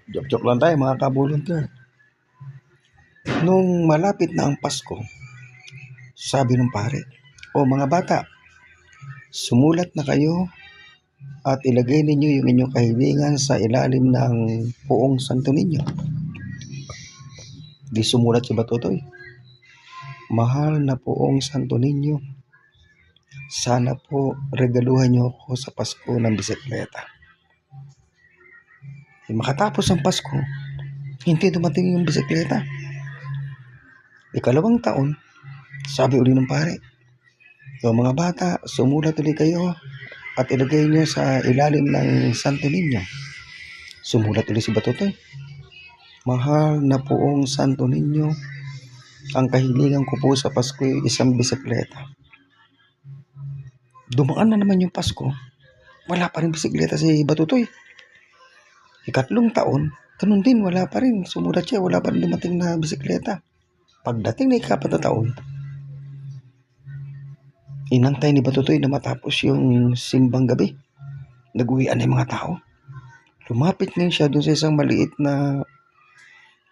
Joke-joke lang tayo mga ka-volunteer. Nung malapit na ang Pasko, sabi ng pare, "O mga bata, sumulat na kayo at ilagay ninyo yung inyong kahilingan sa ilalim ng puong santo ninyo." Di sumulat si Batutoy, "Mahal na puong santo ninyo, sana po regaluhan niyo ako sa Pasko ng bisikleta." Makatapos ang Pasko, hindi dumating yung bisikleta. Ikalawang taon, sabi uli ng pare, "O mga bata, sumulat ulit kayo at ilagay niyo sa ilalim ng santo ninyo." Sumulat ulit si Batutoy, "Mahal na poong santo ninyo, ang kahilingan ko po sa Pasko ay isang bisikleta." Dumaan na naman yung Pasko, wala pa rin bisikleta si Batutoy. Ikatlong taon, ganun din, wala pa rin. Sumulat siya, wala pa rin dumating na bisikleta. Pagdating na ikapat na taon, inantay ni Batutoy na matapos yung simbang gabi. Nag-uwian na yung mga tao. Lumapit ngayon siya doon sa isang maliit na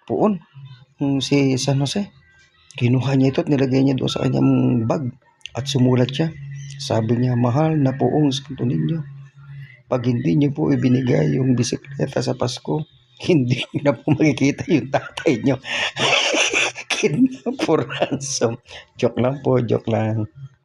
puon, si San Jose. Kinuha niya ito at nilagay niya doon sa kanyang bag at sumulat siya. Sabi niya, "Mahal na poong santo ninyo, pag hindi niyo po ibinigay yung bisikleta sa Pasko, hindi niyo na po makikita yung tatay niyo." Kidnap for ransom. Joke lang po, joke lang.